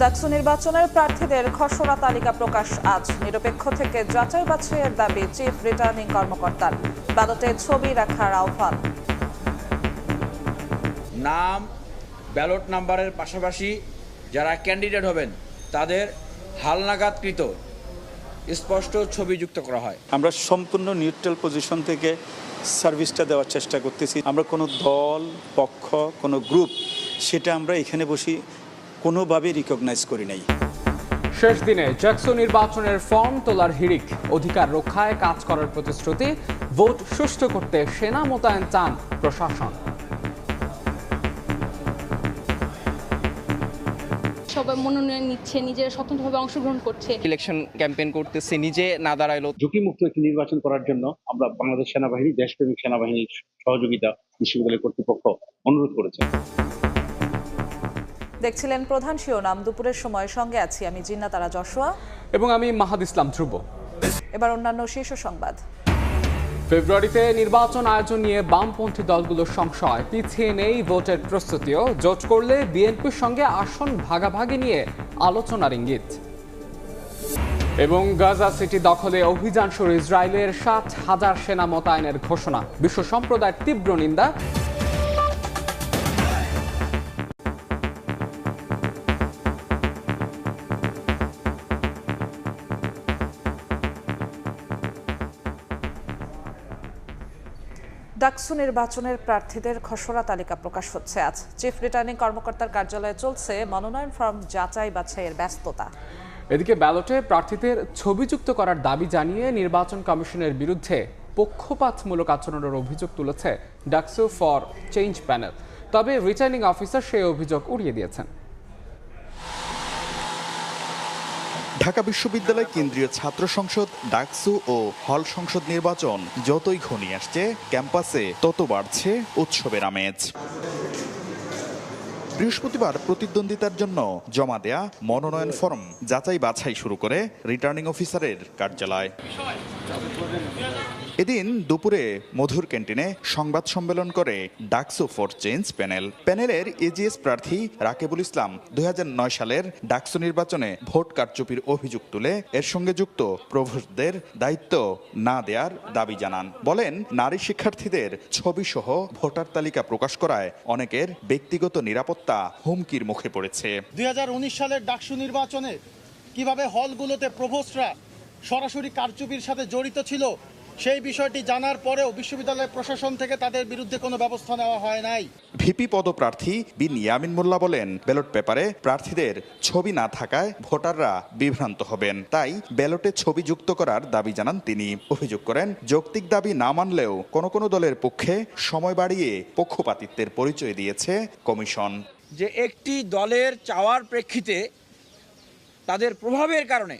ডাকসু নির্বাচনের প্রার্থীদের খসড়া তালিকা প্রকাশ আজ। নিরপেক্ষ থেকে যাচাই বাছাইয়ের দাবি চিফ রিটার্নিং কর্মকর্তার। ব্যালটে ছবি রাখার আহ্বান। নাম, ব্যালট নাম্বারের পাশাপাশি যারা ক্যান্ডিডেট হবেন তাদের হালনাগাদকৃত স্পষ্ট ছবি যুক্ত করা হয়। আমরা সম্পূর্ণ নিউট্রাল পজিশন থেকে সার্ভিসটা দেওয়ার চেষ্টা করতেছি। আমরা কোনো দল, পক্ষ, কোনো গ্রুপ সেটা আমরা এখানে বসে কোনোভাবেই রিকগনাইজ করি নাই। শেষ দিনে ডাকসু নির্বাচনের ফর্ম তোলার হিড়িক। অধিকার রক্ষায় কাজ করার প্রতিশ্রুতি। ভোট সুষ্ঠু করতে সেনা মোতায়েন চান প্রশাসন। সবাই মনোনয়ন নিচ্ছে, নিজেরা স্বতন্ত্রভাবে অংশগ্রহণ করছে। ইলেকশন ক্যাম্পেইন করতেছে, নিজে না দাঁড়াইলো। ঝুঁকিমুক্ত একটি নির্বাচন করার জন্য আমরা বাংলাদেশ সেনাবাহিনী, দেশপ্রেমিক সেনাবাহিনীর সহযোগিতা বিশ্ববিদ্যালয় কর্তৃপক্ষ অনুরোধ করেছে। দেখছিলেন প্রধান শিরোনাম। দুপুরের সময় সঙ্গে আছি আমি জিন্নাতারা যশোয়া এবং আমি মাহাদ ইসলাম ধ্রুব। এবার অন্যান্য শীর্ষ সংবাদ। ফেব্রুয়ারিতে নির্বাচন আয়োজন নিয়ে বামপন্থী দলগুলোর সংশয়। পিছিয়ে নেই ভোটের প্রস্তুতিও। জোট করলে বিএনপির সঙ্গে আসন ভাগাভাগি নিয়ে আলোচনার ইঙ্গিত। এবং গাজা সিটি দখলে অভিযান শুরু ইসরায়েলের ৭,০০০ সেনা মোতায়েনের ঘোষণা। বিশ্ব সম্প্রদায়ের তীব্র নিন্দা। ডাকসু নির্বাচনের প্রার্থীদের খসড়া তালিকা প্রকাশ হচ্ছে আজ। চিফ রিটার্নিং কর্মকর্তার কার্যালয়ে চলছে মনোনয়ন ফর্ম যাচাই বাছাইয়ের ব্যস্ততা। এদিকে ব্যালটে প্রার্থীদের ছবিযুক্ত করার দাবি জানিয়ে নির্বাচন কমিশনের বিরুদ্ধে পক্ষপাতমূলক আচরণের অভিযোগ তুলেছে ডাকসু ফর চেঞ্জ প্যানেল। তবে রিটার্নিং অফিসার সেই অভিযোগ উড়িয়ে দিয়েছেন। ঢাকা বিশ্ববিদ্যালয় কেন্দ্রীয় ছাত্র সংসদ, ডাকসু ও হল সংসদ নির্বাচন যতই ঘনিয়ে আসছে, ক্যাম্পাসে তত বাড়ছে উৎসবের আমেজ। বৃহস্পতিবার প্রতিদ্বন্দ্বিতার জন্য জমা দেয়া মনোনয়ন ফর্ম যাচাই বাছাই শুরু করে রিটার্নিং অফিসারের কার্যালয়। এদিন দুপুরে মধুর ক্যান্টিনে সংবাদ সম্মেলন করে ডাকসু ফর চেঞ্জ প্যানেল। প্যানেলের এজিএস প্রার্থী রাকেবুল ইসলাম 2009 সালের ডাকসু নির্বাচনে ভোট কারচুপির অভিযোগ তুলে এর সঙ্গে যুক্ত প্রভোস্টদের দায়িত্ব না দেওয়ার দাবি জানান। বলেন, নারী শিক্ষার্থীদের ছবি সহ ভোটার তালিকা প্রকাশ করায় অনেকের ব্যক্তিগত নিরাপত্তা হুমকির মুখে পড়েছে। 2019 সালের ডাকসু নির্বাচনে কিভাবে হলগুলোতে প্রভোস্টরা সরাসরি কারচুপির সাথে জড়িত ছিল সেই বিষয়টি জানার পরেও বিশ্ববিদ্যালয় প্রশাসন থেকে তাদের বিরুদ্ধে কোনো ব্যবস্থা নেওয়া হয় নাই। ভিপি পদপ্রার্থী বিন ইয়ামিন মোল্লা বলেন, ব্যালট পেপারে প্রার্থীদের ছবি না থাকায় ভোটাররা বিভ্রান্ত হবেন, তাই ব্যালটে ছবি যুক্ত করার দাবি জানান তিনি। অভিযোগ করেন, যৌক্তিক দাবি না মানলেও কোনো দলের পক্ষে সময় বাড়িয়ে পক্ষপাতিত্বের পরিচয় দিয়েছে কমিশন। যে একটি দলের চাওয়ার প্রেক্ষিতে তাদের প্রভাবের কারণে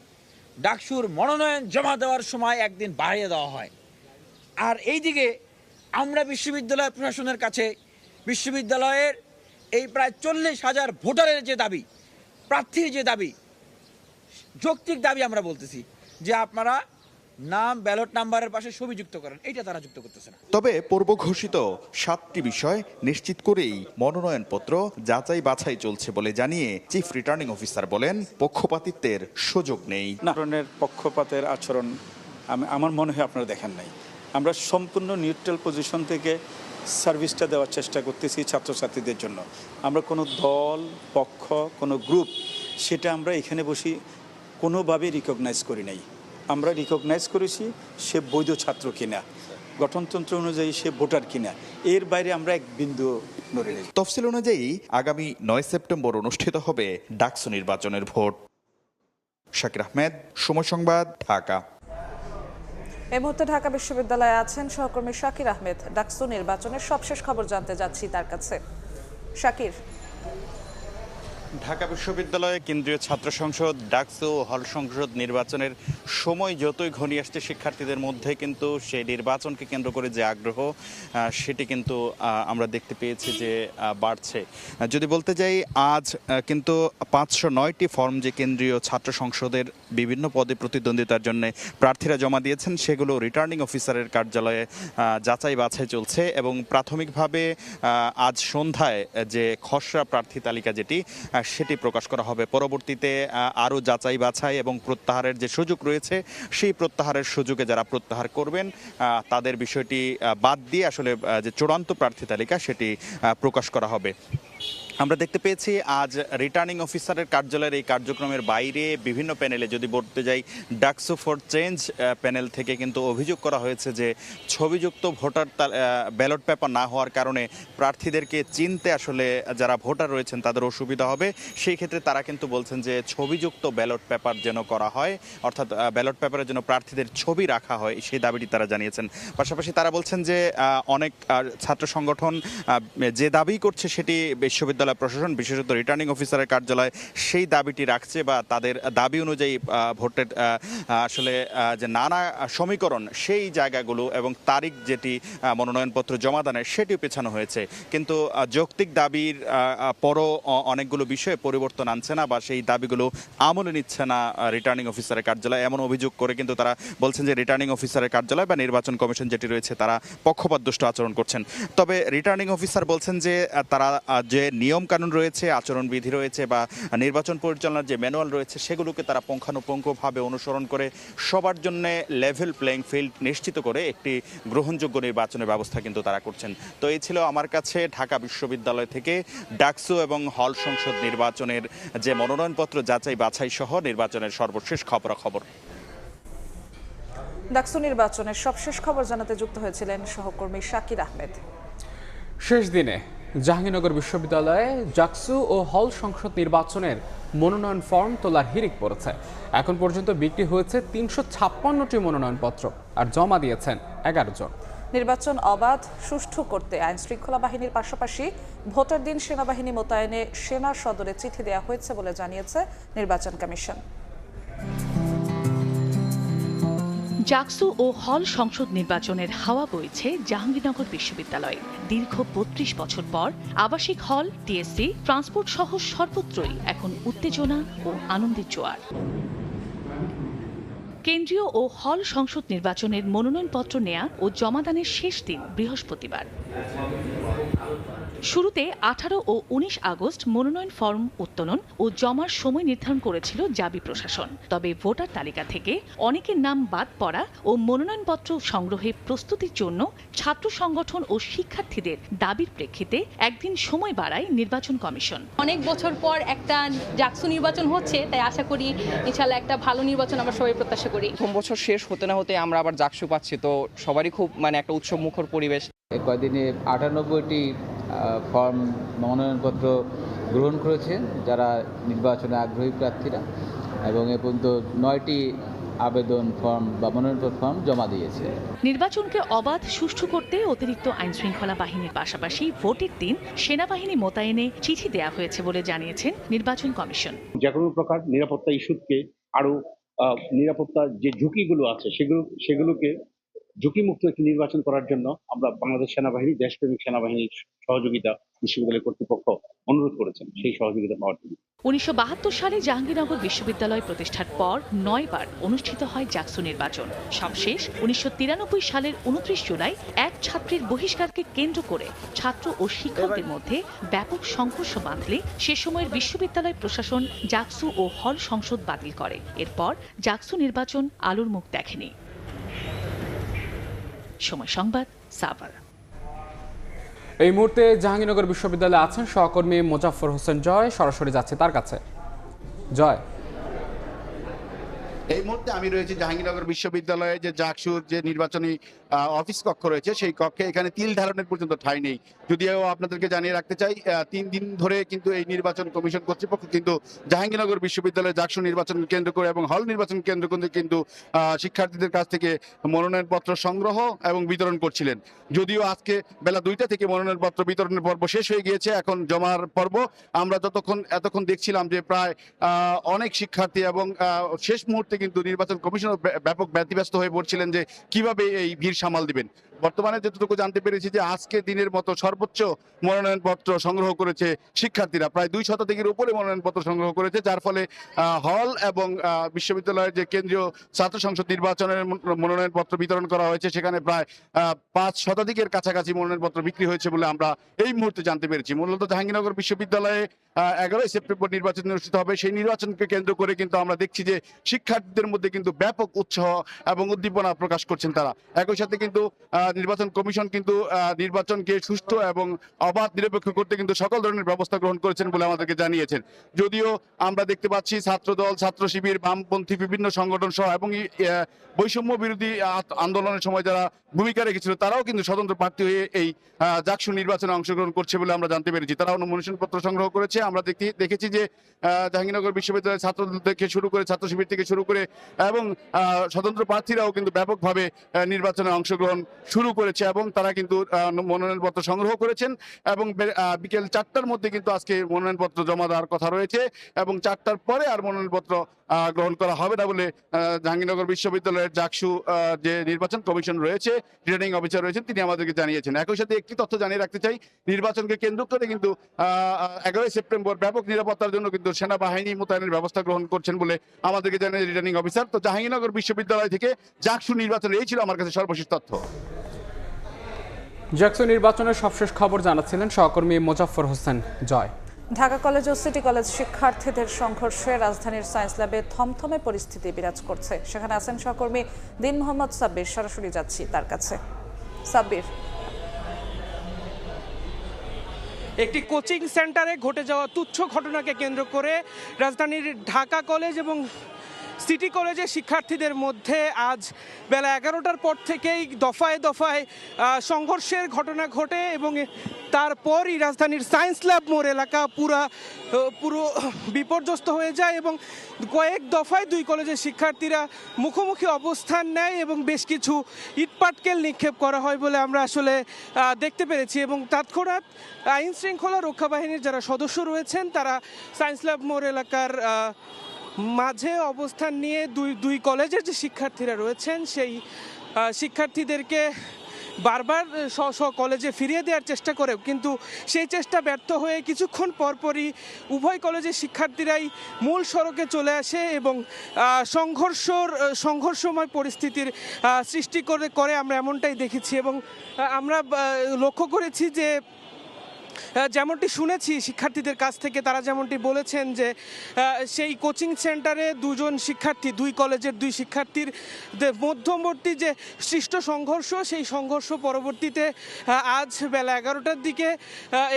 ডাকসুর মনোনয়ন জমা দেওয়ার সময় একদিন বাড়িয়ে দেওয়া হয়। আর এইদিকে আমরা বিশ্ববিদ্যালয় প্রশাসনের কাছে বিশ্ববিদ্যালয়ের এই প্রায় 40,000 ভোটারের যে দাবি, প্রার্থীর যে দাবি, যৌক্তিক দাবি আমরা বলতেছি যে আপনারা নাম, ব্যালট নাম্বারের পাশে ছবি যুক্ত করেন, এইটা তারা যুক্ত করতেছে না। তবে পূর্ব ঘোষিত 7টি বিষয় নিশ্চিত করেই মনোনয়নপত্র যাচাই বাছাই চলছে বলে জানিয়ে চিফ রিটার্নিং অফিসার বলেন, পক্ষপাতিত্বের সুযোগ নেই। না ধরনের পক্ষপাতের আচরণ আমার মনে হয় আপনারা দেখেন নাই। আমরা সম্পূর্ণ নিউট্রাল পজিশন থেকে সার্ভিসটা দেওয়ার চেষ্টা করতেছি ছাত্রছাত্রীদের জন্য। আমরা কোনো দল, পক্ষ, কোনো গ্রুপ সেটা আমরা এখানে বসে কোনোভাবেই রিকগনাইজ করি নাই। আমরা রিকগনাইজ করেছি সে বৈধ ছাত্র কিনা, গঠনতন্ত্র অনুযায়ী সে ভোটার কিনা, এর বাইরে আমরা এক বিন্দু নড়ে নেই। তফসিল অনুযায়ী আগামী 9 সেপ্টেম্বর অনুষ্ঠিত হবে ডাকসু নির্বাচনের ভোট। শাকির আহমেদ, সময় সংবাদ, ঢাকা। এই মুহূর্তে ঢাকা বিশ্ববিদ্যালয়ে আছেন সহকর্মী শাকির আহমেদ। ডাকসু নির্বাচনের সবশেষ খবর জানতে যাচ্ছি তার কাছে। শাকির। ঢাকা বিশ্ববিদ্যালয়ে কেন্দ্রীয় ছাত্র সংসদ, ডাকসু হল সংসদ নির্বাচনের সময় যতই ঘনিয়ে আসছে, শিক্ষার্থীদের মধ্যে কিন্তু সেই নির্বাচনকে কেন্দ্র করে যে আগ্রহ সেটি কিন্তু আমরা দেখতে পেয়েছি যে বাড়ছে। যদি বলতে যাই, আজ কিন্তু 509টি ফর্ম যে কেন্দ্রীয় ছাত্র সংসদের বিভিন্ন পদে প্রতিদ্বন্দ্বিতার জন্য প্রার্থীরা জমা দিয়েছেন, সেগুলো রিটার্নিং অফিসারের কার্যালয়ে যাচাই বাছাই চলছে এবং প্রাথমিকভাবে আজ সন্ধ্যায় যে খসড়া প্রার্থী তালিকা যেটি সেটি প্রকাশ করা হবে। পরবর্তীতে আরও যাচাই বাছাই এবং প্রত্যাহারের যে সুযোগ রয়েছে সেই প্রত্যাহারের সুযোগে যারা প্রত্যাহার করবেন তাদের বিষয়টি বাদ দিয়ে আসলে যে চূড়ান্ত প্রার্থী তালিকা সেটি প্রকাশ করা হবে। আমরা দেখতে পেয়েছি আজ রিটার্নিং অফিসারের কার্যালয়ের এই কার্যক্রমের বাইরে বিভিন্ন প্যানেলে যদি বলতে যাই, ডাকসু ফর চেঞ্জ প্যানেল থেকে কিন্তু অভিযোগ করা হয়েছে যে ছবিযুক্ত ভোটার ব্যালট পেপার না হওয়ার কারণে প্রার্থীদেরকে চিনতে আসলে যারা ভোটার রয়েছেন তাদের অসুবিধা হবে। সেই ক্ষেত্রে তারা কিন্তু বলছেন যে ছবিযুক্ত ব্যালট পেপার যেন করা হয়, অর্থাৎ ব্যালট পেপারের জন্য প্রার্থীদের ছবি রাখা হয়, সেই দাবিটি তারা জানিয়েছেন। পাশাপাশি তারা বলছেন যে অনেক ছাত্র সংগঠন যে দাবি করছে সেটি বিশ্ববিদ্যালয় প্রশাসন, বিশেষত রিটার্নিং অফিসারের কার্যালয় সেই দাবিটি রাখছে, বা তাদের দাবি অনুযায়ী ভোটের আসলে যে নানা সমীকরণ সেই জায়গাগুলো এবং তারিখ যেটি মনোনয়নপত্র জমাদানের সেটিও পেছানো হয়েছে। কিন্তু যৌক্তিক দাবির পরও অনেকগুলো বিষয়ে পরিবর্তন আনছে না বা সেই দাবিগুলো আমলে নিচ্ছে না রিটার্নিং অফিসারের কার্যালয়, এমন অভিযোগ করে কিন্তু তারা বলছেন যে রিটার্নিং অফিসারের কার্যালয় বা নির্বাচন কমিশন যেটি রয়েছে তারা পক্ষপাতদুষ্ট আচরণ করছেন। তবে রিটার্নিং অফিসার বলছেন যে তারা যে নিয়ম কানুন রয়েছে, আচরণবিধি রয়েছে বা নির্বাচন পরিচালনার যে ম্যানুয়াল রয়েছে সেগুলোকে তারা পুঙ্খানুপুঙ্খভাবে অনুসরণ করে সবার জন্য লেভেল প্লেইং ফিল্ড নিশ্চিত করে একটি গ্রহণযোগ্য নির্বাচনের ব্যবস্থা কিন্তু তারা করছেন। তো এই ছিল আমার কাছে ঢাকা বিশ্ববিদ্যালয় থেকে ডাকসু এবং হল সংসদ নির্বাচনের যে মনোনয়নপত্র যাচাই বাছাই সহ নির্বাচনের সর্বশেষ খবরাখবর। ডাকসু নির্বাচনের সবশেষ খবর জানাতে যুক্ত হয়েছিলেন সহকর্মী শাকির আহমেদ। শেষ দিনে জাহাঙ্গীরনগর বিশ্ববিদ্যালয়ে ডাকসু ও হল সংসদ নির্বাচনের মনোনয়ন ফর্ম তোলার হিড়িক পড়েছে। এখন পর্যন্ত বিক্রি হয়েছে ৩৫৬টি মনোনয়নপত্র আর জমা দিয়েছেন ১১ জন। নির্বাচন অবাধ সুষ্ঠু করতে আইন শৃঙ্খলা বাহিনীর পাশাপাশি ভোটের দিন সেনাবাহিনী মোতায়েনে সেনা সদরে চিঠি দেওয়া হয়েছে বলে জানিয়েছে নির্বাচন কমিশন। ডাকসু ও হল সংসদ নির্বাচনের হাওয়া বইছে জাহাঙ্গীরনগর বিশ্ববিদ্যালয়ে। দীর্ঘ ৩২ বছর পর আবাসিক হল, টিএসসি, ট্রান্সপোর্ট সহ সর্বত্রই এখন উত্তেজনা ও আনন্দের জোয়ার। কেন্দ্রীয় ও হল সংসদ নির্বাচনের মনোনয়নপত্র নেয়া ও জমাদানের শেষ দিন বৃহস্পতিবার। শুরুতে ১৮ ও ১৯ আগস্ট মনোনয়ন ফর্ম উত্তোলন ও জমার সময় নির্ধারণ করেছিল জাবি প্রশাসন। তবে ভোটার তালিকা থেকে অনেকের নাম বাদ পড়া ও মনোনয়নপত্র সংগ্রহে প্রস্তুতির জন্য ছাত্র সংগঠন ও শিক্ষার্থীদের দাবির প্রেক্ষিতে একদিন সময় বাড়ায় নির্বাচন কমিশন। অনেক বছর পর একটা ডাকসু নির্বাচন হচ্ছে, তাই আশা করি ইনশাআল্লাহ একটা ভালো নির্বাচন আমরা সবাই প্রত্যাশা করি। প্রথম বছর শেষ হতে না হতে আমরা আবার ডাকসু পাচ্ছি, তো সবারই খুব একটা উৎসব মুখর পরিবেশ। কয়েকদিনে ৯৮টি ফর্ম মনোনয়নপত্র গ্রহণ করেছে যারা নির্বাচনে আগ্রহী প্রার্থীরা, এবং এ পর্যন্ত ৯টি আবেদন ফর্ম বা মনোনয়নপত্র ফর্ম জমা দিয়েছে। নির্বাচনকে অবাধ সুষ্ঠু করতে অতিরিক্ত আইন শৃঙ্খলা বাহিনীর পাশাপাশি ভোটের দিন সেনাবাহিনী মোতায়েনে চিঠি দেওয়া হয়েছে বলে জানিয়েছেন নির্বাচন কমিশন। যে কোনো প্রকার নিরাপত্তা ইস্যুকে আরো নিরাপত্তার যে ঝুঁকিগুলো আছে সেগুলোকে ঝুঁকিমুক্ত একটি নির্বাচন করার জন্য আমরা বাংলাদেশ সেনাবাহিনী, দেশপ্রেমিক সেনাবাহিনীর সহযোগিতা বিশ্ববিদ্যালয় কর্তৃপক্ষ অনুরোধ করেছেন সেই সহযোগিতা পাওয়ার জন্য। ১৯৭২ সালে জাহাঙ্গীরনগর বিশ্ববিদ্যালয় প্রতিষ্ঠার পর ৯ বার অনুষ্ঠিত হয় ডাকসু নির্বাচন। সবশেষ ১৯৯৩ সালের ২৯ জুলাই এক ছাত্রীর বহিষ্কারকে কেন্দ্র করে ছাত্র ও শিক্ষকদের মধ্যে ব্যাপক সংঘর্ষ বাঁধলে সে সময়ের বিশ্ববিদ্যালয় প্রশাসন ডাকসু ও হল সংসদ বাতিল করে। এরপর ডাকসু নির্বাচন আলোর মুখ দেখেনি। সময় সংবাদ, সাভার। এই মুহূর্তে জাহাঙ্গীরনগর বিশ্ববিদ্যালয়ে আছেন সহকর্মী মোজাফফর হোসেন জয়, সরাসরি যাচ্ছে তার কাছে। জয়, এই মুহূর্তে আমি রয়েছি জাহাঙ্গীরনগর বিশ্ববিদ্যালয়ে যে ডাকসুর যে নির্বাচনী অফিস কক্ষ রয়েছে সেই কক্ষে এখানে তিল ধারণের পর্যন্ত ঠাঁই নেই। যদিও আপনাদেরকে জানিয়ে রাখতে চাই ৩ দিন ধরে কিন্তু এই নির্বাচন কমিশন কর্তৃপক্ষ কিন্তু জাহাঙ্গীরনগর বিশ্ববিদ্যালয়ে ডাকসু নির্বাচন কেন্দ্র করে এবং হল নির্বাচন কেন্দ্র করে কিন্তু শিক্ষার্থীদের কাছ থেকে মনোনয়নপত্র সংগ্রহ এবং বিতরণ করছিলেন। যদিও আজকে বেলা ২টা থেকে মনোনয়নপত্র বিতরণের পর্ব শেষ হয়ে গিয়েছে, এখন জমার পর্ব। আমরা এতক্ষণ দেখছিলাম যে প্রায় অনেক শিক্ষার্থী এবং শেষ মুহূর্তে কিন্তু নির্বাচন কমিশন ব্যাপক ব্যতিব্যস্ত হয়ে পড়ছিলেন যে কিভাবে এই ভিড় সামাল দিবেন। বর্তমানে যতটুকু জানতে পেরেছি যে আজকে দিনের মতো সর্বোচ্চ মনোনয়নপত্র সংগ্রহ করেছে শিক্ষার্থীরা, প্রায় 2 শতাধিকের উপরে মনোনয়নপত্র সংগ্রহ করেছে, যার ফলে হল এবং বিশ্ববিদ্যালয়ের যে কেন্দ্রীয় ছাত্র সংসদ নির্বাচনের মনোনয়নপত্র বিতরণ করা হয়েছে সেখানে প্রায় 5 শতাধিকের কাছাকাছি মনোনয়নপত্র বিক্রি হয়েছে বলে আমরা এই মুহূর্তে জানতে পেরেছি। মূলত জাহাঙ্গীরনগর বিশ্ববিদ্যালয়ে 11 সেপ্টেম্বর নির্বাচন অনুষ্ঠিত হবে। সেই নির্বাচনকে কেন্দ্র করে কিন্তু আমরা দেখছি যে শিক্ষার্থীদের মধ্যে কিন্তু ব্যাপক উৎসাহ এবং উদ্দীপনা প্রকাশ করছেন তারা। একই সাথে কিন্তু নির্বাচন কমিশন কিন্তু নির্বাচনকে সুষ্ঠু এবং অবাধ নিরপেক্ষ করতে কিন্তু সকল ধরনের ব্যবস্থা গ্রহণ করেছেন বলে আমাদেরকে জানিয়েছেন। যদিও আমরা দেখতে পাচ্ছি ছাত্রদল, ছাত্র শিবির, বামপন্থী বিভিন্ন সংগঠন সহ এবং বৈষম্য বিরোধী আন্দোলনের সময় যারা ভূমিকা রেখেছিল তারাও কিন্তু স্বতন্ত্র প্রার্থী হয়ে এই জাকসু নির্বাচনে অংশগ্রহণ করছে বলে আমরা জানতে পেরেছি। তারাও মনোনয়নপত্র সংগ্রহ করেছে। আমরা দেখেছি যে জাহাঙ্গীরনগর বিশ্ববিদ্যালয়ের ছাত্রদল থেকে শুরু করে, ছাত্র শিবির থেকে শুরু করে এবং স্বতন্ত্র প্রার্থীরাও কিন্তু ব্যাপকভাবে নির্বাচনে অংশগ্রহণ শুরু করেছে এবং তারা কিন্তু মনোনয়নপত্র সংগ্রহ করেছেন এবং বিকেল 4টার মধ্যে কিন্তু আজকে মনোনয়নপত্র জমা দেওয়ার কথা রয়েছে এবং 4টার পরে আর মনোনয়নপত্র গ্রহণ করা হবে না বলে জাহাঙ্গীরনগর বিশ্ববিদ্যালয়ের জাকসু যে নির্বাচন কমিশন রয়েছে, রিটার্নিং অফিসার রয়েছেন, তিনি আমাদেরকে জানিয়েছেন। একই সাথে একটি তথ্য জানিয়ে রাখতে চাই, নির্বাচনকে কেন্দ্র করে কিন্তু 11 সেপ্টেম্বর ব্যাপক নিরাপত্তার জন্য কিন্তু সেনাবাহিনী মোতায়েনের ব্যবস্থা গ্রহণ করছেন বলে আমাদেরকে জানিয়ে রিটার্নিং অফিসার। তো জাহাঙ্গীরনগর বিশ্ববিদ্যালয় থেকে জাকসু নির্বাচন এই ছিল আমার কাছে সর্বশেষ তথ্য। জাকসু নির্বাচনের সবশেষ খবর জানাচ্ছিলেন সহকর্মী মোজাফফর হোসেন জয়। ঢাকা কলেজ ও সিটি কলেজ শিক্ষার্থীদের সংঘর্ষে রাজধানীর সায়েন্স ল্যাবে থমথমে পরিস্থিতি বিরাজ করছে। সেখানে আছেন সহকর্মী দিন মোহাম্মদ সাব্বির, সরাসরি যাচ্ছি তার কাছে। সাব্বির, একটি কোচিং সেন্টারে ঘটে যাওয়া তুচ্ছ ঘটনাকে কেন্দ্র করে রাজধানীর ঢাকা কলেজ এবং সিটি কলেজের শিক্ষার্থীদের মধ্যে আজ বেলা 11টার পর থেকেই দফায় দফায় সংঘর্ষের ঘটনা ঘটে এবং তারপরই রাজধানীর সায়েন্স ল্যাব মোড় এলাকা পুরো বিপর্যস্ত হয়ে যায় এবং কয়েক দফায় 2 কলেজের শিক্ষার্থীরা মুখোমুখি অবস্থান নেয় এবং বেশ কিছু ইটপাটকেল নিক্ষেপ করা হয় বলে আমরা আসলে দেখতে পেরেছি এবং তৎক্ষণাৎ আইন শৃঙ্খলা রক্ষা বাহিনীর যারা সদস্য রয়েছেন তারা সায়েন্স ল্যাব মোড় এলাকার মাঝে অবস্থান নিয়ে দুই কলেজের যে শিক্ষার্থীরা রয়েছেন সেই শিক্ষার্থীদেরকে বারবার স্ব কলেজে ফিরিয়ে দেওয়ার চেষ্টা করেও কিন্তু সেই চেষ্টা ব্যর্থ হয়ে কিছুক্ষণ পরপরই উভয় কলেজের শিক্ষার্থীরাই মূল সড়কে চলে আসে এবং সংঘর্ষময় পরিস্থিতির সৃষ্টি করে আমরা এমনটাই দেখেছি এবং আমরা লক্ষ্য করেছি যে যেমনটি শুনেছি শিক্ষার্থীদের কাছ থেকে, তারা যেমনটি বলেছেন যে সেই কোচিং সেন্টারে 2 কলেজের 2 শিক্ষার্থীর মধ্যবর্তী যে সৃষ্ট সংঘর্ষ, সেই সংঘর্ষ পরবর্তীতে আজ বেলা 11টার দিকে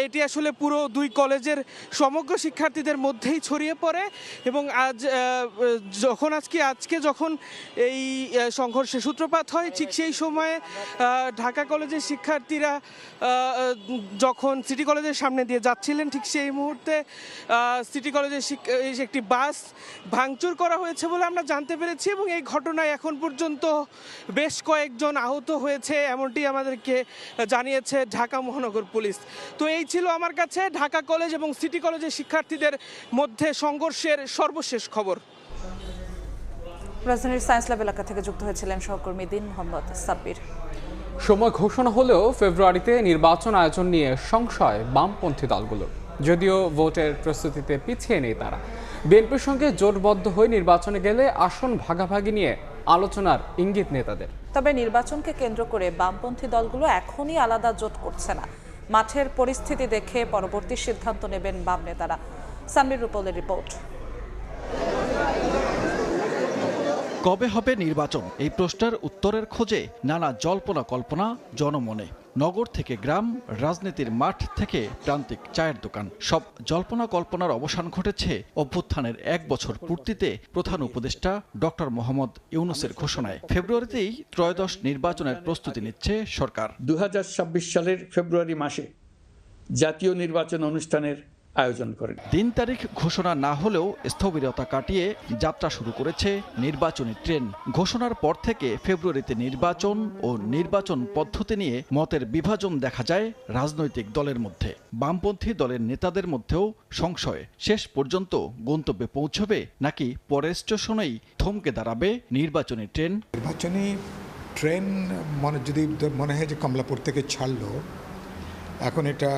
এটি আসলে পুরো 2 কলেজের সমগ্র শিক্ষার্থীদের মধ্যেই ছড়িয়ে পড়ে এবং আজকে যখন এই সংঘর্ষের সূত্রপাত হয় ঠিক সেই সময়ে ঢাকা কলেজের শিক্ষার্থীরা যখন সিটি কলেজের সামনে দিয়ে যাচ্ছিলেন ঠিক সেই মুহূর্তে সিটি কলেজের একটি বাস ভাঙচুর করা হয়েছে বলে আমরা জানতে পেরেছি এবং এই ঘটনায় এখন পর্যন্ত বেশ কয়েকজন আহত হয়েছে এমনটি আমাদেরকে জানিয়েছে ঢাকা মহানগর পুলিশ। তো এই ছিল আমার কাছে ঢাকা কলেজ এবং সিটি কলেজের শিক্ষার্থীদের মধ্যে সংঘর্ষের সর্বশেষ খবর। রাজধানীর সায়েন্স ল্যাব এলাকা থেকে যুক্ত হয়েছিলেন সহকর্মী দিন মোহাম্মদ সাব্বির। সময় ঘোষণা হলেও ফেব্রুয়ারিতে নির্বাচন আয়োজন নিয়ে সংশয় বামপন্থী দলগুলো। যদিও ভোটের প্রস্তুতিতে পিছিয়ে নেই তারা, বিএনপির সঙ্গে জোটবদ্ধ হয়ে নির্বাচনে গেলে আসন ভাগাভাগি নিয়ে আলোচনার ইঙ্গিত নেতাদের। তবে নির্বাচনকে কেন্দ্র করে বামপন্থী দলগুলো এখনই আলাদা জোট করছে না। মাঠের পরিস্থিতি দেখে পরবর্তী সিদ্ধান্ত নেবেন বাম নেতারা। সামির রুপলের রিপোর্ট। কবে হবে নির্বাচন, এই প্রশ্নের উত্তরের খোঁজে নানা জল্পনা কল্পনা জনমনে। নগর থেকে গ্রাম, রাজনীতির মাঠ থেকে প্রান্তিক চায়ের দোকান, সব জল্পনা কল্পনার অবসান ঘটেছে অভ্যুত্থানের 1 বছর পূর্তিতে প্রধান উপদেষ্টা ডক্টর মোহাম্মদ ইউনূসের ঘোষণায়। ফেব্রুয়ারিতেই ত্রয়োদশ নির্বাচনের প্রস্তুতি নিচ্ছে সরকার। 2026 সালের ফেব্রুয়ারি মাসে জাতীয় নির্বাচন অনুষ্ঠানের আয়োজন করেন। দিন তারিখ ঘোষণা না হলেও স্থবিরতা কাটিয়ে যাত্রা শুরু করেছে নির্বাচনী ট্রেন। ঘোষণার পর থেকে ফেব্রুয়ারিতে নির্বাচন ও নির্বাচন পদ্ধতি নিয়ে মতের বিভাজন দেখা যায় রাজনৈতিক দলের মধ্যে। বামপন্থী দলের নেতাদের মধ্যেও সংশয়, শেষ পর্যন্ত গন্তব্যে পৌঁছবে নাকি পরের স্টেশনেই থমকে দাঁড়াবে নির্বাচনী ট্রেন। নির্বাচনী ট্রেন যদি মনে হয় যে কমলাপুর থেকে ছাড়লো, এখন এটা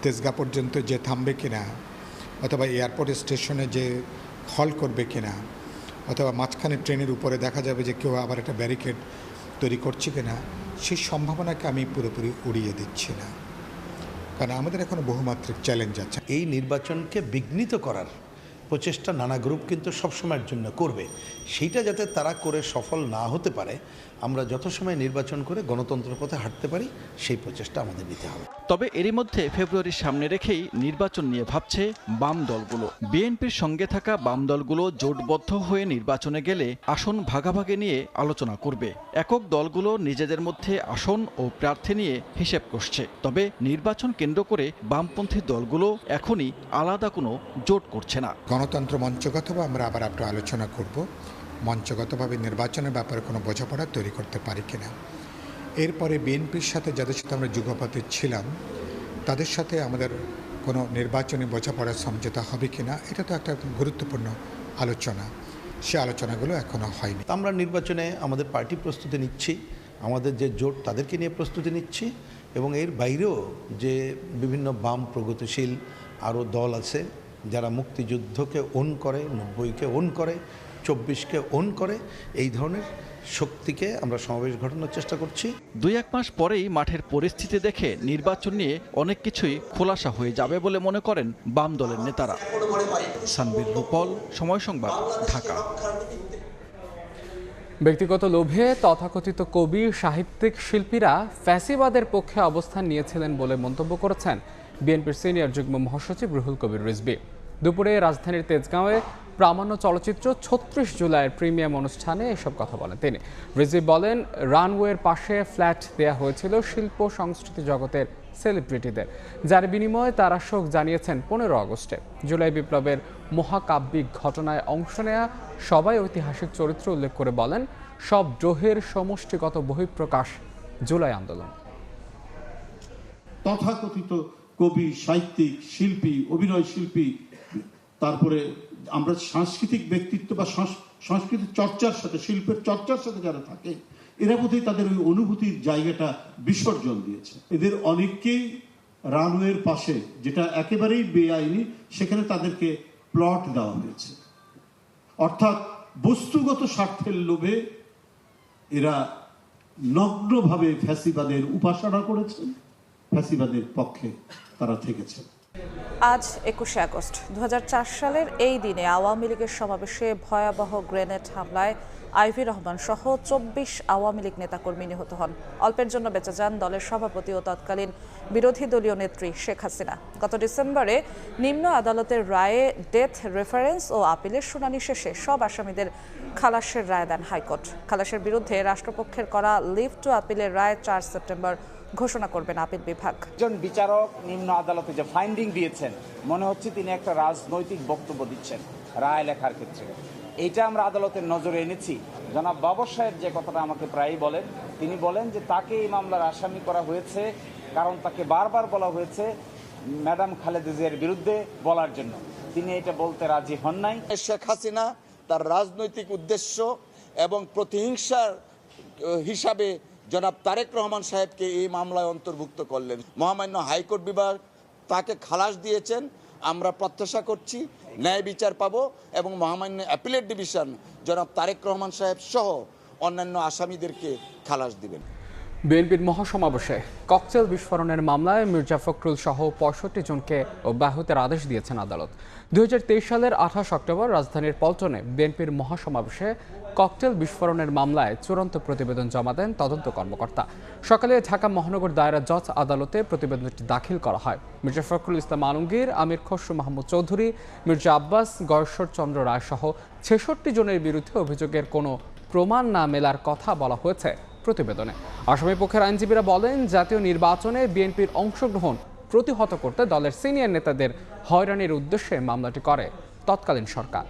তেজগাঁ পর্যন্ত যে থামবে কিনা, অথবা এয়ারপোর্ট স্টেশনে যে হল্ট করবে কিনা, অথবা মাঝখানে ট্রেনের উপরে দেখা যাবে যে কেউ আবার একটা ব্যারিকেড তৈরি করছে কিনা, সেই সম্ভাবনাকে আমি পুরোপুরি উড়িয়ে দিচ্ছি না, কারণ আমাদের এখনো বহুমাত্রিক চ্যালেঞ্জ আছে। এই নির্বাচনকে বিঘ্নিত করার প্রচেষ্টা নানা গ্রুপ কিন্তু সবসময়ের জন্য করবে, সেইটা যাতে তারা করে সফল না হতে পারে, আমরা যত সময় নির্বাচন করে গণতন্ত্রের পথে হাঁটতে পারি সেই প্রচেষ্টা আমাদের নিতে হবে। তবে এরই মধ্যে ফেব্রুয়ারির সামনে রেখেই নির্বাচন নিয়ে ভাবছে বাম দলগুলো। বিএনপির সঙ্গে থাকা বাম দলগুলো জোটবদ্ধ হয়ে নির্বাচনে গেলে আসন ভাগাভাগি নিয়ে আলোচনা করবে। একক দলগুলো নিজেদের মধ্যে আসন ও প্রার্থী নিয়ে হিসেব কষছে। তবে নির্বাচন কেন্দ্র করে বামপন্থী দলগুলো এখনই আলাদা কোনো জোট করছে না। গণতন্ত্র মঞ্চগতভাবে আমরা আবার একটু আলোচনা করব, মঞ্চগতভাবে নির্বাচনের ব্যাপারে কোনো বোঝাপড়া তৈরি করতে পারি কিনা। এরপরে বিএনপির সাথে যাদের সাথে আমরা যুগপথে ছিলাম তাদের সাথে আমাদের কোনো নির্বাচনী বোঝাপড়ার সমঝোতা হবে কিনা, এটা তো একটা গুরুত্বপূর্ণ আলোচনা, সে আলোচনাগুলো এখনও হয়নি। আমরা নির্বাচনে আমাদের পার্টি প্রস্তুতি নিচ্ছি, আমাদের যে জোট তাদেরকে নিয়ে প্রস্তুতি নিচ্ছি, এবং এর বাইরেও যে বিভিন্ন বাম প্রগতিশীল আরও দল আছে যারা মুক্তিযুদ্ধকে ওন করে, 90-কে ওন করে, 24-কে ওন করে, এই ধরনের শক্তিকে আমরা সমাবেশ ঘটানোর চেষ্টা করছি। 2-1 মাস পরেই মাঠের পরিস্থিতি দেখে নির্বাচন নিয়ে অনেক কিছুই খোলাসা হয়ে যাবে বলে মনে করেন বাম দলের নেতারা। সানবীর রূপল, সময় সংবাদ, ঢাকা। ব্যক্তিগত লোভে তথাকথিত কবি, সাহিত্যিক, শিল্পীরা ফ্যাসিবাদের পক্ষে অবস্থান নিয়েছিলেন বলে মন্তব্য করেছেন বিএনপির সিনিয়র যুগ্ম মহাসচিব রুহুল কবির রিজভী। দুপুরে রাজধানীর তেজগাঁওয়ে প্রামাণ্য চলচ্চিত্র 36 জুলাইয়ের প্রিমিয়াম অনুষ্ঠানে এসব কথা বলেন তিনি। রিজভী বলেন, রানওয়ের পাশে ফ্ল্যাট দেয়া হয়েছিল শিল্প সংস্কৃতি জগতের সেলিব্রিটিদের, যার বিনিময়ে তারা শোক জানিয়েছেন 15 আগস্টে। জুলাই বিপ্লবের মহাকাব্যিক ঘটনায় অংশ নেয়া সবাই ঐতিহাসিক চরিত্র উল্লেখ করে বলেন, সব দ্রোহের সমষ্টিগত বহিঃপ্রকাশ জুলাই আন্দোলন। তথাকথিত কবি, সাহিত্যিক, শিল্পী, অভিনয় শিল্পী, তারপরে আমরা সাংস্কৃতিক ব্যক্তিত্ব বা সংস্কৃতির চর্চার সাথে, শিল্পের চর্চার সাথে যারা থাকে, এরা বোধহয় তাদের ওই অনুভূতির জায়গাটা বিসর্জন দিয়েছে। এদের অনেককেই রানওয়ের পাশে, যেটা একেবারেই বেআইনি, সেখানে তাদেরকে প্লট দেওয়া হয়েছে। অর্থাৎ বস্তুগত স্বার্থের লোভে এরা নগ্নভাবে ফ্যাসিবাদের উপাসনা করেছেন, ফ্যাসিবাদের পক্ষে তারা থেকেছেন। আজ 21শে আগস্ট 2004 সালের এই দিনে আওয়ামী লীগের সমাবেশে ভয়াবহ গ্রেনেড হামলায় আইভি রহমান সহ 24 আওয়ামী লীগ নেতাকর্মী নিহত হন। অল্পের জন্য বেঁচে যান দলের সভাপতি ও তৎকালীন বিরোধী দলীয় নেত্রী শেখ হাসিনা। গত ডিসেম্বরে নিম্ন আদালতের রায়ে ডেথ রেফারেন্স ও আপিলের শুনানি শেষে সব আসামিদের খালাসের রায় দেন হাইকোর্ট। খালাসের বিরুদ্ধে রাষ্ট্রপক্ষের করা লিভ টু আপিলের রায় 4 সেপ্টেম্বর ঘোষণা করবেন আপিল বিভাগ। একজন বিচারক নিম্ন আদালতে যে ফাইন্ডিং দিয়েছেন, মনে হচ্ছে তিনি একটা রাজনৈতিক বক্তব্য দিচ্ছেন রায় লেখার ক্ষেত্রে। এইটা আমরা আদালতের নজরে এনেছি। জনাব বাবর সাহেব যে কথাটা আমাকে প্রায়ই বলেন, তিনি বলেন যে তাকে এই মামলার আসামি করা হয়েছে কারণ তাকে বারবার বলা হয়েছে ম্যাডাম খালেদা জিয়ার বিরুদ্ধে বলার জন্য। তিনি এটা বলতে রাজি হন নাই। শেখ হাসিনা তার রাজনৈতিক উদ্দেশ্য এবং প্রতিহিংসার হিসাবে জনাব তারেক রহমান সাহেবকে এই মামলায় অন্তর্ভুক্ত করলেন। মহামান্য হাইকোর্ট বিভাগ তাকে খালাস দিয়েছেন। আমরা প্রত্যাশা করছি ন্যায় বিচার পাবো এবং মহামান্য অ্যাপিলেট ডিভিশন জনাব তারেক রহমান সাহেব সহ অন্যান্য আসামিদেরকে খালাস দিবেন। বিএনপির মহাসমাবেশে ককটেল বিস্ফোরণের মামলায় মির্জা ফখরুল সহ 65 জনকে অব্যাহতির আদেশ দিয়েছেন আদালত। 2023 সালের 28 অক্টোবর রাজধানীর পল্টনে বিএনপির মহাসমাবেশে ককটেল বিস্ফোরণের মামলায় চূড়ান্ত প্রতিবেদন জমা দেন তদন্ত কর্মকর্তা। সকালে ঢাকা মহানগর দায়রা জজ আদালতে প্রতিবেদনটি দাখিল করা হয়। মির্জা ফখরুল ইসলাম আলমগীর, আমির খসরু মাহমুদ চৌধুরী, মির্জা আব্বাস, গয়েশ্বর চন্দ্র রায় সহ 66 জনের বিরুদ্ধে অভিযোগের কোনো প্রমাণ না মেলার কথা বলা হয়েছে প্রতিবেদনে। আসামি পক্ষের আইনজীবীরা বলেন, জাতীয় নির্বাচনে বিএনপির অংশগ্রহণ প্রতিহত করতে দলের সিনিয়র নেতাদের হয়রানির উদ্দেশ্যে মামলাটি করে তৎকালীন সরকার।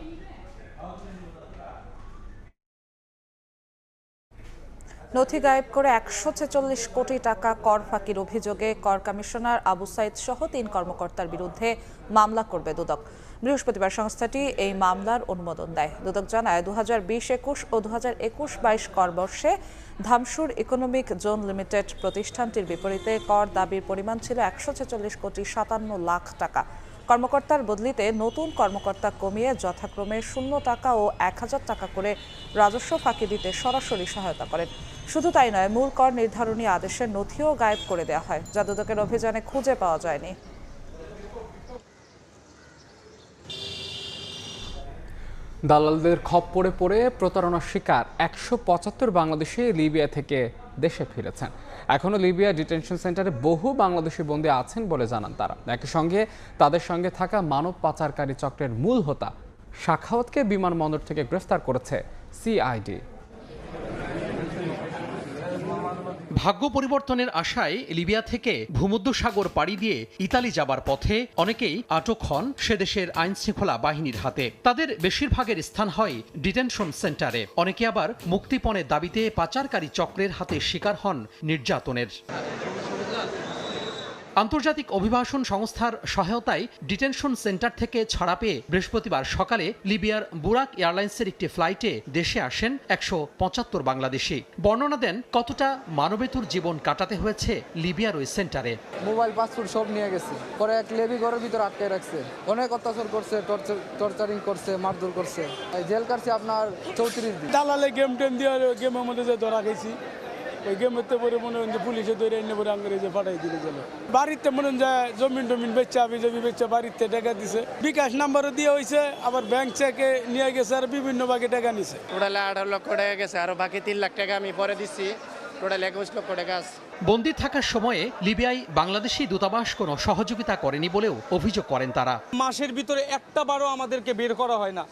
নথি গায়েব করে 146 কোটি টাকা কর ফাঁকির অভিযোগে কর কমিশনার আবু সাইদ সহ 3 কর্মকর্তার বিরুদ্ধে মামলা করবে দুদক। বৃহস্পতিবার সংস্থাটি এই মামলার অনুমোদন দেয়। দুদক জানায় 2020-21 ও 2021-22 করবর্ষে ধামসুর ইকোনমিক জোন লিমিটেড প্রতিষ্ঠানটির বিপরীতে কর দাবির পরিমাণ ছিল 146,57 লাখ টাকা। কর্মকর্তার বদলিতে নতুন কর্মকর্তা কমিয়ে যথাক্রমে 0 টাকা ও 1,000 টাকা করে রাজস্ব ফাঁকি দিতে সরাসরি সহায়তা করেন। শুধু তাই নয়, মূল কর নির্ধারণী আদেশের নথিও গায়েব করে দেওয়া হয়, যা দুদকের অভিযানে খুঁজে পাওয়া যায়নি। দালালদের খপ্পরে পড়ে প্রতারণার শিকার 175 বাংলাদেশি লিবিয়া থেকে দেশে ফিরেছেন। এখনও লিবিয়া ডিটেনশন সেন্টারে বহু বাংলাদেশি বন্দী আছেন বলে জানান তারা। একই সঙ্গে তাদের সঙ্গে থাকা মানব পাচারকারী চক্রের মূল হোতা শাখাওয়াতকে বিমানবন্দর থেকে গ্রেফতার করেছে সিআইডি। ভাগ্য পরিবর্তনের আশায় লিবিয়া থেকে ভূমধ্যসাগর পাড়ি দিয়ে ইতালি যাবার পথে অনেকেই আটক হন সে দেশের আইনশৃঙ্খলা বাহিনীর হাতে। তাদের বেশিরভাগের স্থান হয় ডিটেনশন সেন্টারে। অনেকে আবার মুক্তিপণের দাবিতে পাচারকারী চক্রের হাতে শিকার হন নির্যাতনের। আন্তর্জাতিক অভিবাসন সংস্থার সহায়তায় ডিটেনশন সেন্টার থেকে ছাড়া পেয়ে বৃহস্পতিবার সকালে লিবিয়ার বুরাক এয়ারলাইন্সের একটি ফ্লাইটে দেশে আসেন 175 বাংলাদেশি। বর্ণনা দেন কতটা মানবেতর জীবন কাটাতে হয়েছে লিবিয়ার ওই সেন্টারে। মোবাইল, পাসপোর্ট সব নিয়ে গেছে, পরে এক লেবি ঘরের ভিতরে আটকে রাখছে, অনেক অত্যাচার করছে, টর্চারিং করছে, মারধর করছে। জেল কাটছে আপনার 34 দিন। দালালে গেম টেম দিয়ে গেমের মধ্যে যে ধরা গেছি, ওই গেমের পরে মনে হয় যে পুলিশে ধরে এনে পরে আঙ্গরে পঠাই দিলে গেল। বাড়িতে মনে হয় জমিন টমিন বেচা, আবি জমি বেচা বাড়িতে টাকা দিছে, বিকাশ নাম্বারও দিয়ে হয়েছে, আবার ব্যাংক চেকে নিয়ে গেছে আর বিভিন্ন ভাগে টাকা নিছে। টোটালে 18 লক্ষ টাকা গেছে, আর বাকি 3 লাখ টাকা আমি পরে দিচ্ছি, টোটাল 21 লক্ষ টাকা আছে। বন্দী থাকার সময়ে লিবিয়ায় বাংলাদেশি দূতাবাস কোনো সহযোগিতা করেনি বলেও অভিযোগ করেন তারা। মাসের ভিতরে একটা বারও আমাদেরকে বের করা হয় না,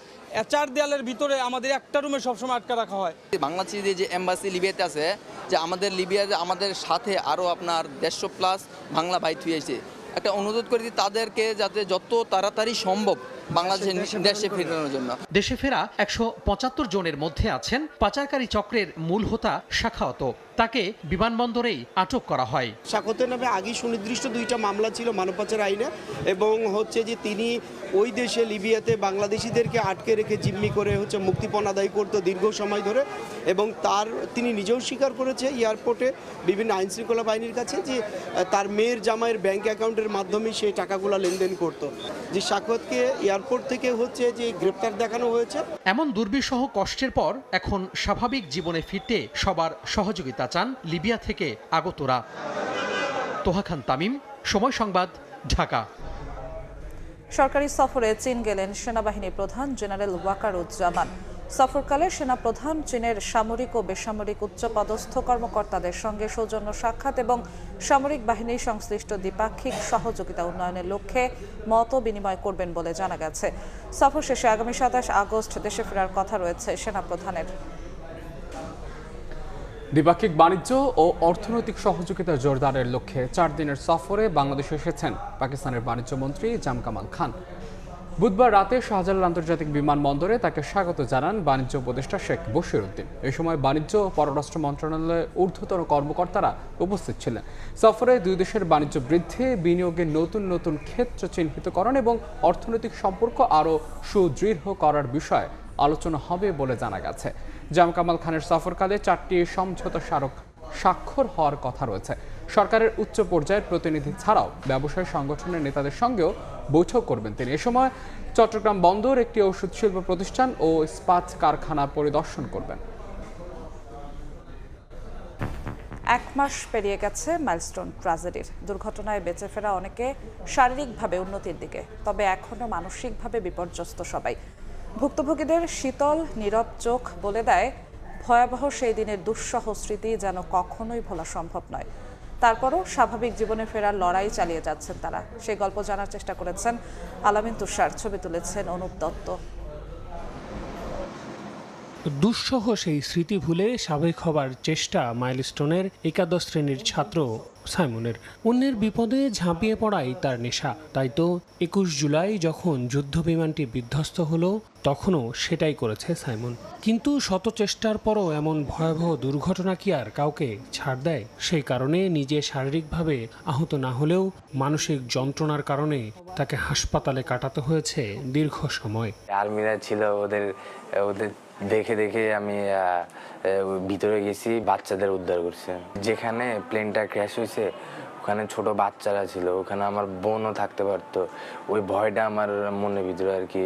4 দেয়ালের ভিতরে আমাদের একটা রুমে সবসময় আটকা রাখা হয়। বাংলাদেশি যে এম্বাসি লিবিয়াতে আছে, যে আমাদের লিবিয়াতে আমাদের সাথে আরও আপনার 150+ বাংলা ভাই থুয়েছে। একটা অনুরোধ করে দিই তাদেরকে যাতে যত তাড়াতাড়ি সম্ভব বাংলাদেশে দেশে ফেরানোর জন্য। দেশে ফেরা 175 জনের মধ্যে আছেন পাচারকারী চক্রের মূল হোতা শাখাওয়াত। তাকে বিমানবন্দরেই আটক করা হয়। শাখাওয়াতের নামে আগে সুনির্দিষ্ট 2টা মামলা ছিল মানব পাচার আইনে, এবং হচ্ছে যে তিনি ওই দেশে লিবিয়াতে বাংলাদেশিদেরকে আটকে রেখে জিম্মি করে মুক্তিপণ আদায় করতো দীর্ঘ সময় ধরে, এবং তিনি নিজেও স্বীকার করেছে এয়ারপোর্টে বিভিন্ন আইনশৃঙ্খলা বাহিনীর কাছে যে তার মেয়ের জামাইয়ের ব্যাংক অ্যাকাউন্টের মাধ্যমে সেই টাকাগুলো লেনদেন করতো। যে শাখাওয়াতকে এয়ারপোর্ট থেকে যে গ্রেপ্তার দেখানো হয়েছে। এমন দুর্বিষহ কষ্টের পর এখন স্বাভাবিক জীবনে ফিরতে সবার সহযোগিতা চান লিবিয়া থেকে আগতরা। তোহা খান তামিম, সময় সংবাদ, ঢাকা। সরকারি সফরে চীন গেলেন সেনাবাহিনী প্রধান জেনারেল ওয়াকারুজ্জামান। সফরকালে সেনাপ্রধান চীনের সামরিক ও বেসামরিক উচ্চপদস্থ কর্মকর্তাদের সঙ্গে সৌজন্য সাক্ষাৎ এবং সামরিক বাহিনীর সংশ্লিষ্ট দ্বিপাক্ষিক সহযোগিতা উন্নয়নের লক্ষ্যে মত বিনিময় করবেন বলে জানা গেছে। সফর শেষে আগামী 27 আগস্ট দেশে ফেরার কথা রয়েছে সেনাপ্রধানের। দ্বিপাক্ষিক বাণিজ্য ও অর্থনৈতিক সহযোগিতা জোরদারের লক্ষ্যে 4 দিনের সফরে বাংলাদেশে এসেছেন পাকিস্তানের বাণিজ্য মন্ত্রী জামকামাল খান। বুধবার রাতে শাহজালাল আন্তর্জাতিক বিমানবন্দরে তাকে স্বাগত জানান বাণিজ্য উপদেষ্টা শেখ বশির উদ্দিন। এই সময় বাণিজ্য ও পররাষ্ট্র মন্ত্রণালয়ের ঊর্ধ্বতন কর্মকর্তারা উপস্থিত ছিলেন। সফরে দুই দেশের বাণিজ্য বৃদ্ধি, বিনিয়োগের নতুন নতুন ক্ষেত্র চিহ্নিতকরণ এবং অর্থনৈতিক সম্পর্ক আরও সুদৃঢ় করার বিষয়ে আলোচনা হবে বলে জানা গেছে। জামকামাল খানের সফরকালে 4টি সমঝোতা স্মারক স্বাক্ষর হওয়ার কথা রয়েছে। সরকারের উচ্চ পর্যায়ের প্রতিনিধি ছাড়াও ব্যবসায়ী সংগঠনের নেতাদের সঙ্গেও বৈঠক করবেন তিনি। এ সময় চট্টগ্রাম বন্দর, একটি ওষুধ শিল্প প্রতিষ্ঠান ও ইস্পাত কারখানা পরিদর্শন করবেন। 1 মাস পেরিয়ে গেছে মাইলস্টোন ট্র্যাজেডির। দুর্ঘটনায় বেঁচে ফেরা অনেকে শারীরিকভাবে উন্নতির দিকে, তবে এখনও মানসিকভাবে বিপর্যস্ত সবাই। ভুক্তভোগীদের শীতল নীরব চোখ বলে দেয় ভয়াবহ সেই দিনের দুঃসহ স্মৃতি যেন কখনোই ভোলা সম্ভব নয়। তারপরও স্বাভাবিক জীবনে ফেরার লড়াই চালিয়ে যাচ্ছেন তারা। সেই গল্প জানার চেষ্টা করেছেন আলামিন তুষার, ছবি তুলেছেন অনুপ দত্ত। দুঃসহ সেই স্মৃতি ভুলে স্বাভাবিক হবার চেষ্টা মাইলস্টোনের একাদশ শ্রেণীর ছাত্র সাইমনের। অন্যের বিপদে ঝাঁপিয়ে পড়াই তার নেশা। তাই তো 21 জুলাই যখন যুদ্ধ বিমানটি বিধ্বস্ত হলো তখনও সেটাই করেছে সাইমন। কিন্তু শত চেষ্টার পরও এমন ভয়াবহ দুর্ঘটনা কি আর কাউকে ছাড় দেয়? সেই কারণে নিজে শারীরিকভাবে আহত না হলেও মানসিক যন্ত্রণার কারণে তাকে হাসপাতালে কাটাতে হয়েছে দীর্ঘ সময়। আর্মিরা ছিল, ওদের দেখে দেখে আমি ভিতরে গেছি, বাচ্চাদের উদ্ধার করছে। যেখানে প্লেনটা ক্র্যাশ হয়েছে ওখানে ছোট বাচ্চারা ছিল, ওখানে আমার বোনও থাকতে পারতো। ওই ভয়টা আমার মনের ভিতরে আর কি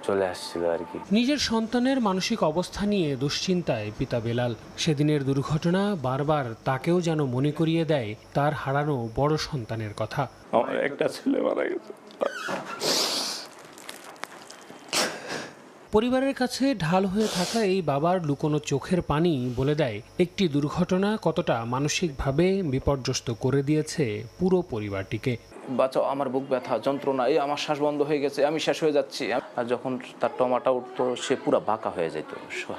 চলে আসছিল আর কি। নিজের সন্তানের মানসিক অবস্থা নিয়ে দুশ্চিন্তায় পিতা বেলাল। সেদিনের দুর্ঘটনা বারবার তাকেও যেন মনে করিয়ে দেয় তার হারানো বড় সন্তানের কথা। আমার একটা ছেলে মারা গেছে। পরিবারের কাছে ঢাল হয়ে থাকা এই বাবার লুকোনো চোখের পানি বলে দেয় একটি দুর্ঘটনা কতটা মানসিকভাবে বিপর্যস্ত করে দিয়েছে পুরো পরিবারটিকে। বাঁচাও, আমার বুক ব্যথা, যন্ত্রণা, এই আমার শ্বাস বন্ধ হয়ে গেছে, আমি শেষ হয়ে যাচ্ছি। আর যখন তার টমাটা উঠতো সে পুরো বাঁকা হয়ে যেত,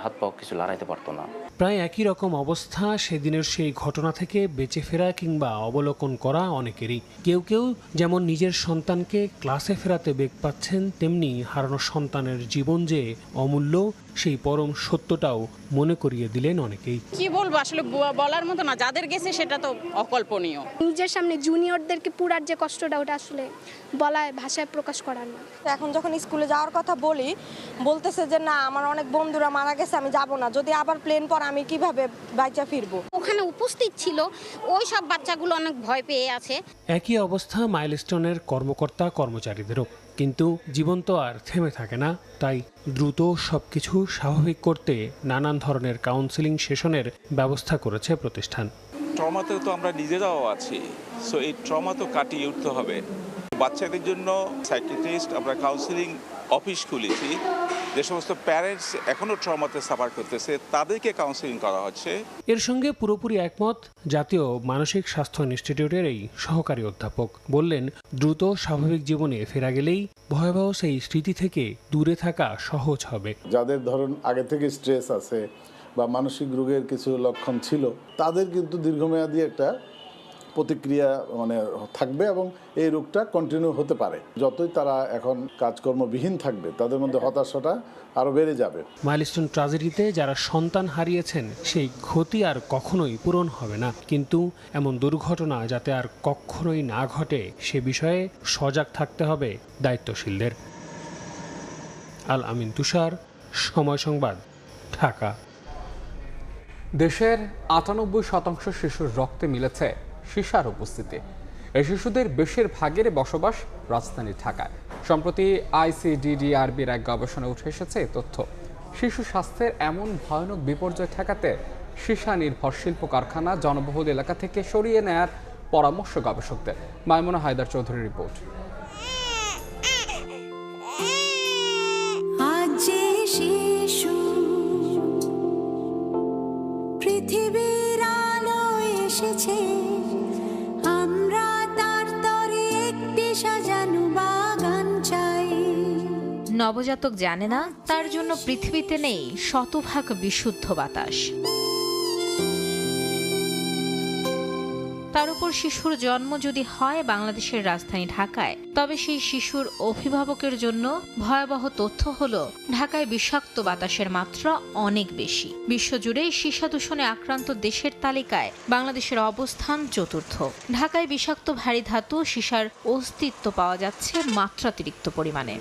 হাত পা কিছু লড়াইতে পারতো না। প্রায় একই রকম অবস্থা সেদিনের সেই ঘটনা থেকে বেঁচে ফেরা কিংবা অবলোকন করা অনেকেরই। কেউ কেউ যেমন নিজের সন্তানকে ক্লাসে ফেরাতে বেগ পাচ্ছেন, তেমনি হারানো সন্তানের জীবন যে অমূল্য সেই পরম সত্যটাও মনে করিয়ে দিলেন অনেকেই। কি বলবো আসলে বলার মতো না, যাদের গেছে সেটা তো অকল্পনীয়। নিজের সামনে জুনিয়রদেরকে পুরার যে কষ্টটা ওটা আসলে বলায় ভাষায় প্রকাশ করার না। এখন যখন স্কুলে যাওয়ার কথা বলতেছে যে না আমার অনেক বন্ধুরা মারা গেছে, আমি যাব না, যদি আবার প্লেন পর আমি কিভাবে বাইচা ফিরবো। ওখানে উপস্থিত ছিল ওই সব বাচ্চাগুলো অনেক ভয় পেয়ে আছে। একই অবস্থা মাইলস্টোনের কর্মকর্তা কর্মচারীদেরও। কিন্তু জীবন তো আর থেমে থাকে না, তাই দ্রুত সবকিছু স্বাভাবিক করতে নানান ধরনের কাউন্সেলিং সেশনের ব্যবস্থা করেছে প্রতিষ্ঠান। ট্রমাতে তো আমরা নিজেরাও আছি, সো এই ট্রমা তো কাটিয়ে উঠতে হবে। বাচ্চাদের জন্য সাইকিয়াট্রিস্ট আমরা কাউন্সেলিং অফিস খুলেছি। যে সমস্ত প্যারেন্টস এখনও ট্রমাতে সাফার করতেছে তাদেরকে কাউন্সেলিং করা হচ্ছে। এর সঙ্গে পুরোপুরি একমত জাতীয় মানসিক স্বাস্থ্য ইনস্টিটিউটের এই সহকারী অধ্যাপক। বললেন, দ্রুত স্বাভাবিক জীবনে ফেরা গেলেই ভয়াবহ সেই স্মৃতি থেকে দূরে থাকা সহজ হবে। যাদের ধরুন আগে থেকে স্ট্রেস আছে বা মানসিক রোগের কিছু লক্ষণ ছিল, তাদের কিন্তু দীর্ঘমেয়াদী একটা প্রতিক্রিয়া থাকবে এবং এই রোগটা কন্টিনিউ হতে পারে। যতই তারা এখন কাজকর্মবিহীন থাকবে তাদের মধ্যে হতাশাটা আরো বেড়ে যাবে। মাইলস্টোন ট্র্যাজেডিতে যারা সন্তান হারিয়েছেন সেই ক্ষতি আর কখনোই পূরণ হবে না, কিন্তু এমন দুর্ঘটনা যাতে আর কখনোই না ঘটে সে বিষয়ে সজাগ থাকতে হবে দায়িত্বশীলদের। আল আমিন তুষার, সময় সংবাদ, ঢাকা। দেশের ৯৮% শিশুর রক্তে মিলেছে সীসার উপস্থিতি। এই শিশুদের বেশিরভাগের বসবাস রাজধানী ঢাকায়। সম্প্রতি আইসিডিডিআরবির এক গবেষণায় উঠে এসেছে এই তথ্য। শিশু স্বাস্থ্যের এমন ভয়ানক বিপর্যয় ঠেকাতে সীসা নির্ভর শিল্প কারখানা জনবহুল এলাকা থেকে সরিয়ে নেয়ার পরামর্শ গবেষকদের। মাইমুনা হায়দার চৌধুরীর রিপোর্ট। পৃথিবীর আলো এসেছে, আমরা তার তরে একটি সাজানো বাগান চাই। নবজাতক জানে না তার জন্য পৃথিবীতে নেই শতভাগ বিশুদ্ধ বাতাস। তার উপর শিশুর জন্ম যদি হয় বাংলাদেশের রাজধানী ঢাকায়, তবে সেই শিশুর অভিভাবকের জন্য ভয়াবহ তথ্য হলো ঢাকায় বিষাক্ত বাতাসের মাত্রা অনেক বেশি। বিশ্বজুড়ে সীসা দূষণে আক্রান্ত দেশের তালিকায় বাংলাদেশের অবস্থান চতুর্থ। ঢাকায় বিষাক্ত ভারী ধাতু সীসার অস্তিত্ব পাওয়া যাচ্ছে মাত্রাতিরিক্ত পরিমাণে।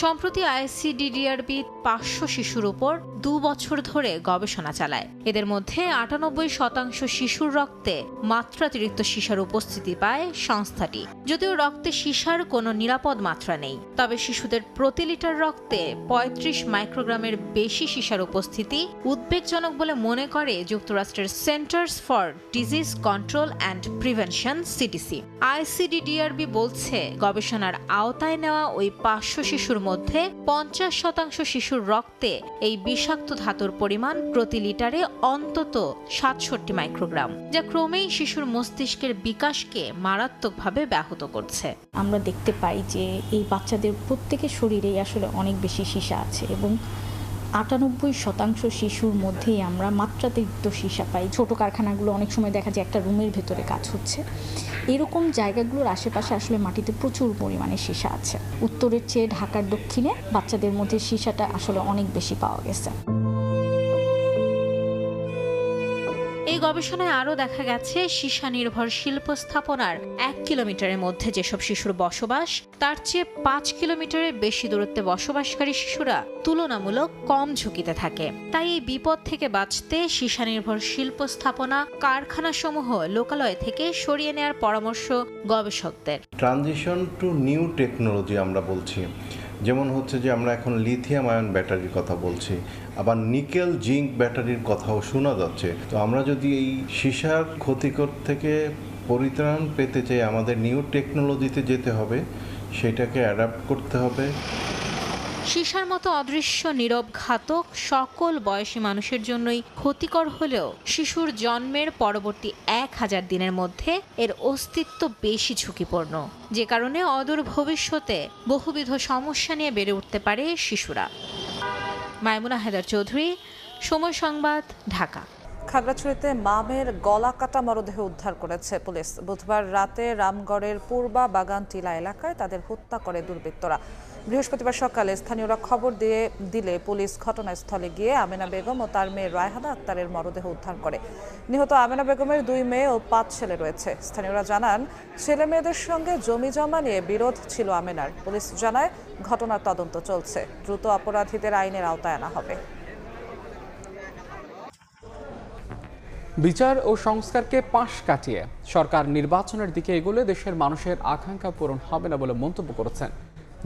সম্প্রতি আইসিডিডিআরবি ৫০০ শিশুর উপর ২ বছর ধরে গবেষণা চালায়। এদের মধ্যে ৯৮% শিশুর রক্তে মাত্রাতিরিক্ত সীসার উপস্থিতি পায় সংস্থাটি। যদিও রক্তে সীসার কোনো নিরাপদ মাত্রা নেই, তবে শিশুদের প্রতি লিটার রক্তে ৩৫ মাইক্রোগ্রামের বেশি সীসার উপস্থিতি উদ্বেগজনক বলে মনে করে যুক্তরাষ্ট্রের Centers for Disease Control and Prevention CDC. ICDDRB বলছে, গবেষণার আওতায় নেওয়া ওই ৫০০ শিশুর মধ্যে ৫০% শিশুর রক্তে এই বিষাক্ত ধাতুর পরিমাণ প্রতি লিটারে অন্তত ৬৭ মাইক্রোগ্রাম, যা ক্রমেই শিশুর মস্তিষ্কের বিকাশকে মারাত্মকভাবে ব্যাহত করছে। আমরা দেখতে পাই যে এই বাচ্চাদের প্রত্যেকের শরীরেই আসলে অনেক বেশি সীসা আছে এবং 98% শিশুর মধ্যেই আমরা মাত্রাতিরিক্ত সীসা পাই। ছোট কারখানাগুলো অনেক সময় দেখা যায় একটা রুমের ভেতরে কাজ হচ্ছে। এরকম জায়গাগুলোর আশেপাশে আসলে মাটিতে প্রচুর পরিমাণে সীসা আছে। উত্তরের চেয়ে ঢাকার দক্ষিণে বাচ্চাদের মধ্যে সীসাটা আসলে অনেক বেশি পাওয়া গেছে। এই গবেষণায় আরও দেখা গেছে সীসা নির্ভর শিল্প স্থাপনার 1 কিলোমিটারের মধ্যে যেসব শিশুর বসবাস তার চেয়ে 5 কিলোমিটারের বেশি দূরত্বে বসবাসকারী শিশুরা তুলনামূলক কম ঝুঁকিতে থাকে। তাই এই বিপদ থেকে বাঁচতে সীসা নির্ভর শিল্প স্থাপনা কারখানাসমূহ লোকালয় থেকে সরিয়ে নেওয়ার পরামর্শ গবেষকদের। ট্রানজিশন টু নিউ টেকনোলজি আমরা বলছি, যেমন হচ্ছে যে আমরা এখন লিথিয়াম আয়ন ব্যাটারির কথা বলছি, আবার নিকেল জিঙ্ক ব্যাটারির কথাও শোনা যাচ্ছে। তো আমরা যদি এই সীসার ক্ষতিকর থেকে পরিত্রাণ পেতে চাই, আমাদের নিউ টেকনোলজিতে যেতে হবে, সেটাকে অ্যাডাপ্ট করতে হবে। সীসার মতো অদৃশ্য নীরব ঘাতক সকল বয়সী মানুষের জন্যই ক্ষতিকর হলেও শিশুর জন্মের পরবর্তী 1000 দিনের মধ্যে এর অস্তিত্ব বেশি ঝুঁকিপূর্ণ, যে কারণে অদূর ভবিষ্যতে বহুবিধ সমস্যা নিয়ে বেড়ে উঠতে পারে শিশুরা। মাইমুনা হায়দার চৌধুরী, সময় সংবাদ, ঢাকা। খাগড়াছড়িতে মামের গলা কাটা মরদেহ উদ্ধার করেছে পুলিশ। বুধবার রাতে রামগড়ের পূর্বা বাগান টিলা এলাকায় তাদের হত্যা করে দুর্বৃত্তরা। বৃহস্পতিবার সকালে স্থানীয়রা খবর দিলে পুলিশ ঘটনাস্থলে গিয়ে আমেনা বেগম ও তার মেয়ে রায়হানা আক্তারের মরদেহ উদ্ধার করে। নিহত আমেনা বেগমের 2 মেয়ে ও 5 ছেলে রয়েছে। স্থানীয়রা জানান, ছেলে মেয়েদের সঙ্গে জমি জমা নিয়ে বিরোধ ছিল আমেনার। পুলিশ জানায়, ঘটনার তদন্ত চলছে, দ্রুত অপরাধীদের আইনের আওতায় আনা হবে। বিচার ও সংস্কারকে পাশ কাটিয়ে সরকার নির্বাচনের দিকে এগোলে দেশের মানুষের আকাঙ্ক্ষা পূরণ হবে না বলে মন্তব্য করেছেন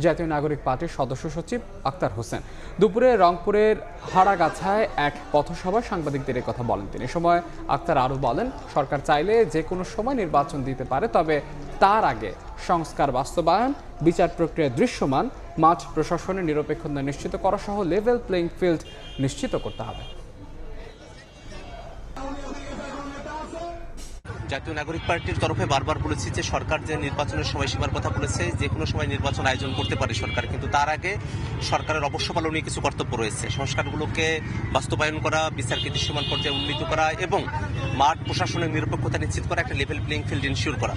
জাতীয় নাগরিক পার্টির সদস্য সচিব আক্তার হোসেন। দুপুরে রংপুরের হাড়াগাছায় এক পথসভায় সাংবাদিকদের এই কথা বলেন তিনি। সময় আক্তার আরও বলেন, সরকার চাইলে যে কোনো সময় নির্বাচন দিতে পারে, তবে তার আগে সংস্কার বাস্তবায়ন, বিচার প্রক্রিয়া দৃশ্যমান, মাঠ প্রশাসনের নিরপেক্ষতা নিশ্চিত করা সহ লেভেল প্লেইং ফিল্ড নিশ্চিত করতে হবে। জাতীয় নাগরিক পার্টির তরফে বারবার বলেছি যে সরকার যে নির্বাচনের সময়সীমার কথা বলেছে, যে কোনো সময় নির্বাচন আয়োজন করতে পারে সরকার, কিন্তু তার আগে সরকারের অবশ্য পালনীয় কিছু কর্তব্য রয়েছে। সংস্কারগুলোকে বাস্তবায়ন করা, বিচারকে দৃশ্যমান পর্যায়ে উন্নীত করা এবং মাঠ প্রশাসনের নিরপেক্ষতা নিশ্চিত করা, একটা লেভেল প্লেইং ফিল্ড ইনশিওর করা।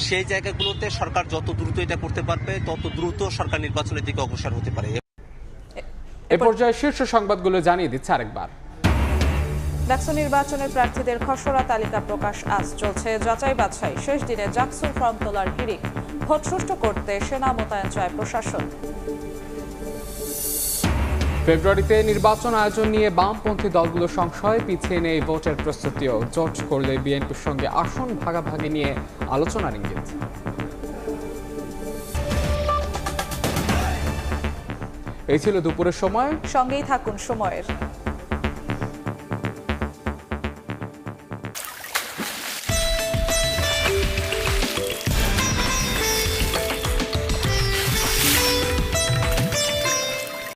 সেই জায়গাগুলোতে সরকার যত দ্রুত এটা করতে পারবে, তত দ্রুত সরকার নির্বাচনের দিকে অগ্রসর হতে পারে। এ পর্যায়ে শীর্ষ সংবাদগুলো জানিয়ে দিচ্ছে আরেকবার। ডাকসু নির্বাচনের প্রার্থীদের খসড়া তালিকা প্রকাশ আজ চলছে যাচাই বাছাই। শেষ দিনে জাকসুর ফর্ম তোলার হিড়িক। ভোট সুষ্ঠু করতে সেনা মোতায়েন চায় প্রশাসন। ফেব্রুয়ারিতে নির্বাচন আয়োজন নিয়ে বামপন্থী দলগুলোর সংশয়, পিছিয়ে নেই ভোটের প্রস্তুতিও। জোট করলে বিএনপির সঙ্গে আসন ভাগাভাগি নিয়ে আলোচনার ইঙ্গিত। এই ছিল দুপুরের সময়। সঙ্গেই থাকুন সময়ের।